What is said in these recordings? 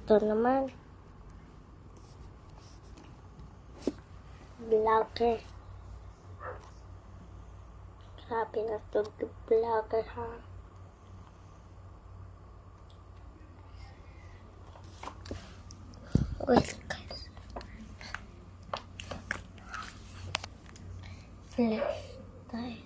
Ito naman. Vlogger. Grabe na to, vlogger ha. Wait guys. Flash tayo.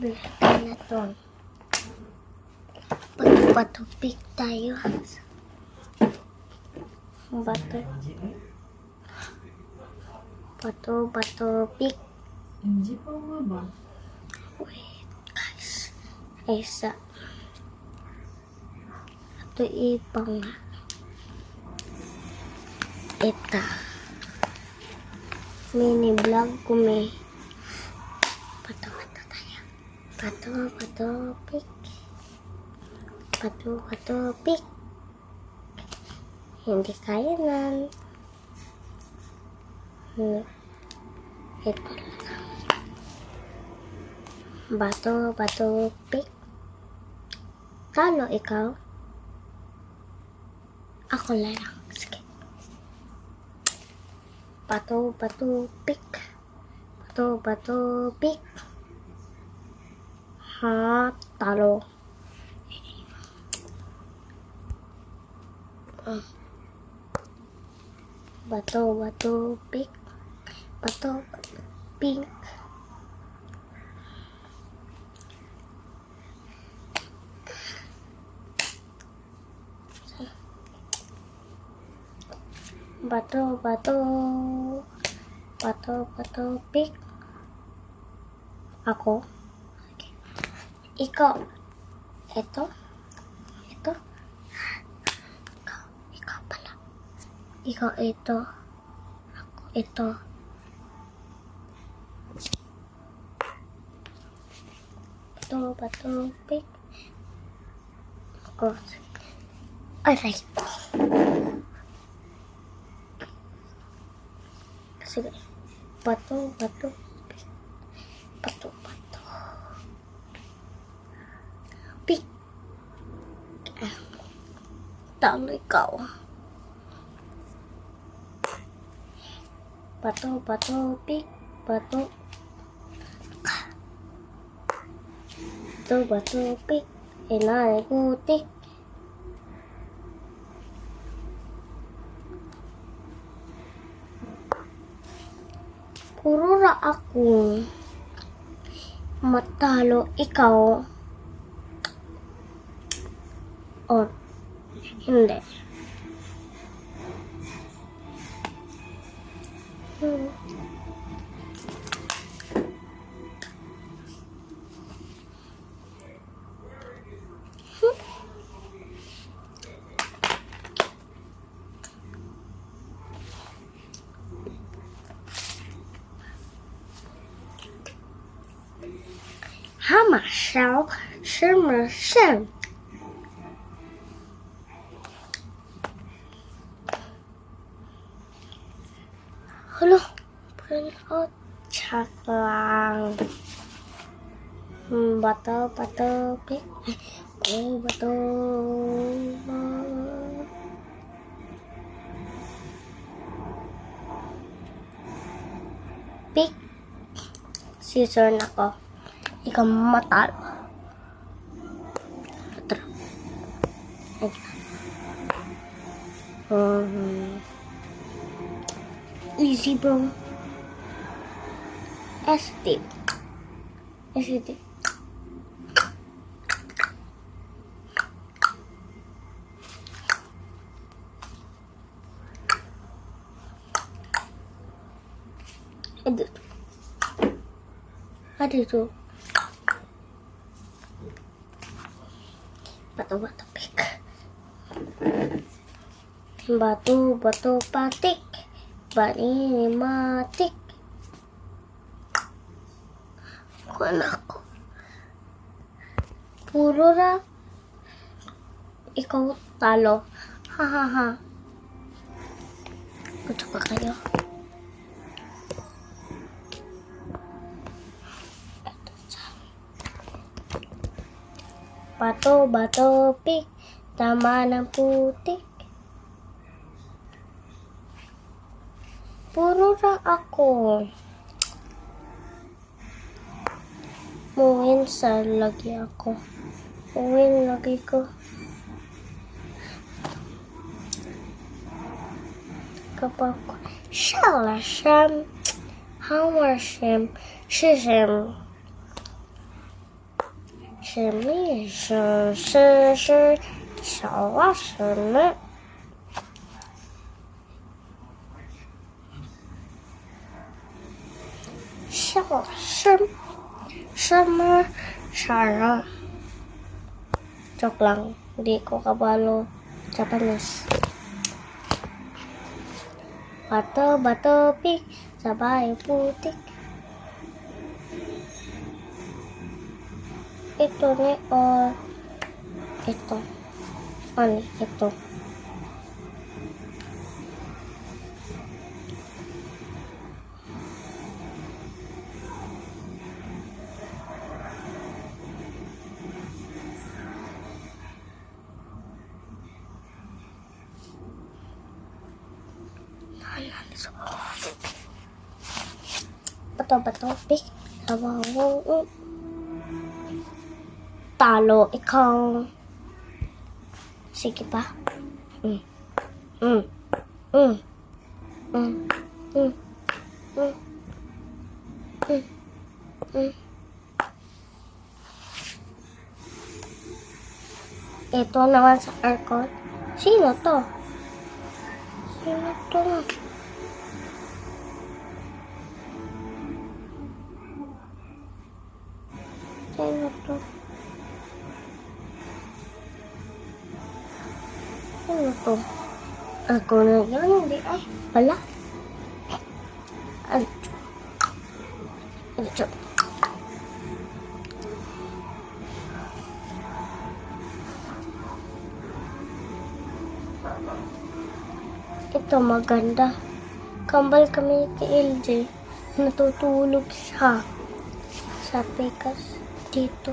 Bilhin na to. Patupik tayo. Patupik. Hindi pa ba? Wait, guys. Isa. Ito ipang. Ito. Mini vlog ko may. Patupik. Patupik. Hindi kaya nan. Ito lang. Patupik. Talo ikaw? Ako lang. Sige. Patupik. Patupik. Ha, talo. Patupik. Patupik. Patupik. Ako. Ikaw. Ito. Ikaw pala. Ikaw ito. Ako ito. Patupik. Ako. Alright. Sige. Patupik. Pik. Talo ikaw. Patupik. Patupik. Inaikutik. Puro ra ako. Matalo ikaw. Or hindi. Hammer shell, shimmer shell. Hello, printout check lang. Patupik. Pik. Scissor na ko. Ikaw matalo. Easy bro. SD. Ada itu. Patupik. Batu patik. Bani matik. Kuan ako. Puro ra. Ikaw talo. Ha ha ha. Gusto ka kayo? Bato, bato, pik. Tama ng putik. Puro ra ako. Muwin sa lagi ako. Muwin lagi ko. Kapag ko. Shalashem. Hawarshem. Shishem. Shemi. Shir. Shalashem. Shalashem. Summer, Shara. Joke lang. Hindi ko kabalo Japanese. Bato, bato, pik. Sabay putik. Ito ni or ito. Ano? Ito. Bato, pik. Sabaw. Talo, ikaw. Sige pa. Ito naman sa aircon. Sino to? Sino to? Sino to? Sino to? Ako na yun, hindi ay. Wala. Ano? Ito maganda. Kambal kami kay LJ. Natutulog siya. Sa pikas dito.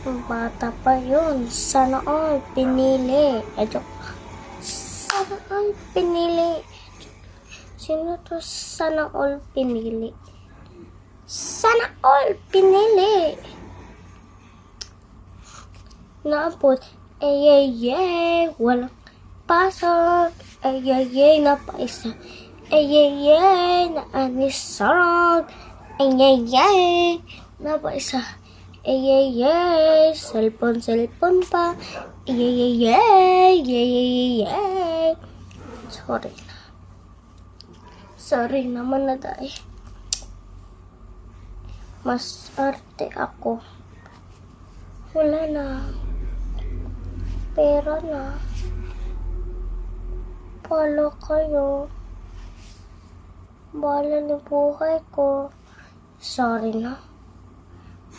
Bata pa yun. Sana all pinili. Sana all pinili. Sino to sana all pinili? Sana all pinili. Naapot. Walang pasok. Napaisa. Naanisarog. Napaisa. Cellphone pa. Sorry naman na dahil. Mas arte ako. Wala na. Pera na. Pala kayo. Bala na buhay ko. Sorry na.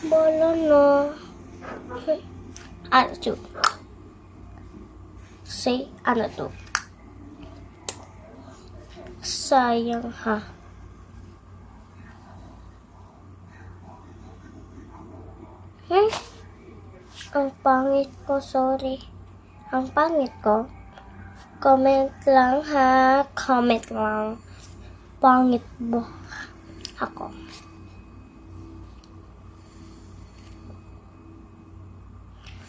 Bala na. Ano to? Say, ano to? Sayang ha. Ang pangit ko, sorry. Ang pangit ko. Comment lang ha. Comment lang. Pangit mo ako.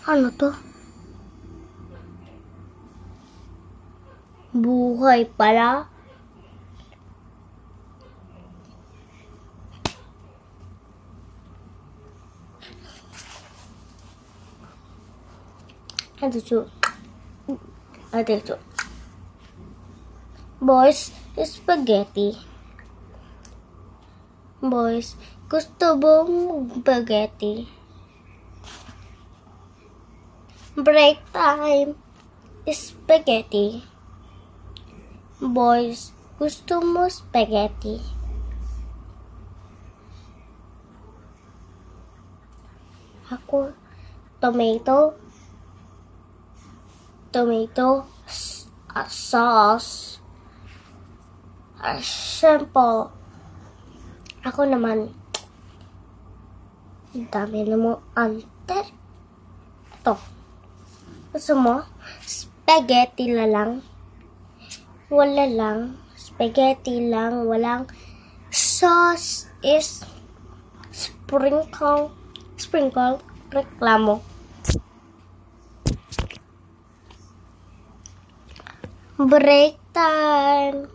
Ano to? Buhay pala. Ano to? Boys, spaghetti. Boys, gusto mong spaghetti? Break time. Spaghetti. Boys, gusto mo spaghetti? Ako, tomato sauce. Simple. Ako naman, ang dami na mo anter. Ito. Gusto mo? Spaghetti na lang. Wala lang. Spaghetti lang. Walang sauce is sprinkle. Reklamo. Break time.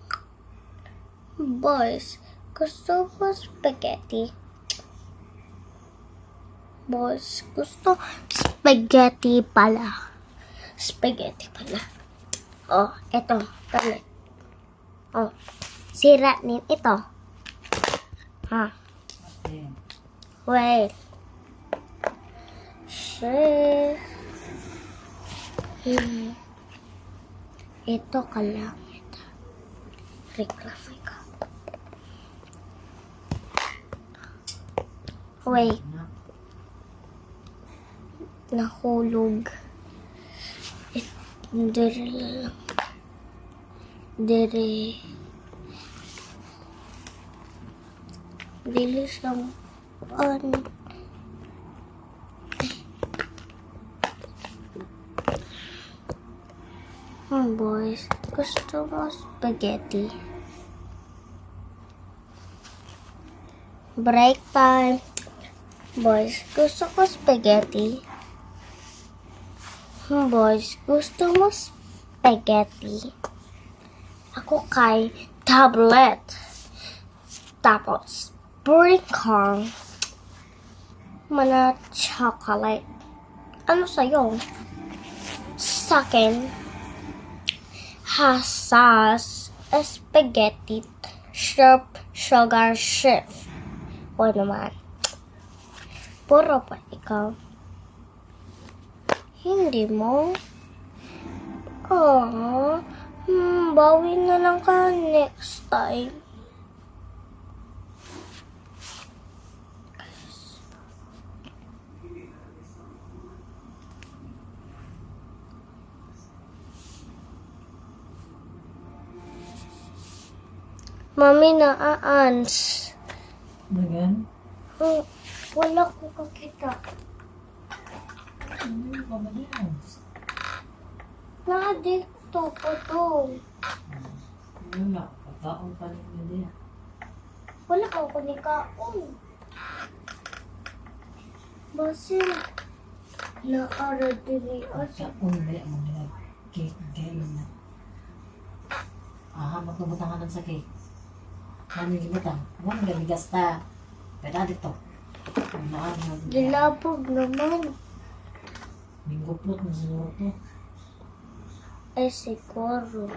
Boys, gusto mo spaghetti? Boys, gusto spaghetti pala. Oh, eto. Palit. Oh, sira nin ito. Ha? Wait. Shit. Ito ka lang. Reklamo ka. Wait. Nahulog. Dili siyang boys, gusto mo spaghetti? Break time. Boys, gusto ko spaghetti. Boys, gusto mo spaghetti? Ako kay tablet. Tapos, sprinkle. Mana chocolate. Ano sa'yo? Sa'kin, sauce, spaghetti, sugar, chef. O naman. Puro pa ikaw. Hindi mo? Bawi na lang ka next time. Mami, na-aans. Again? Wala ko kakita. Ano yung pamalihan? Na-dito po to. Wala. Pagkaon pa rin na diya. Wala ko kunikaon. Basin. Na-ara diri asa. Pagkaon ba yung mga cake game na. Magbubutangan ng sa cake. Ano yung butang? Ano yung gabigas na? Pwede dito. Dilabog naman. Mingguplot na siguro to. Ay, siguro.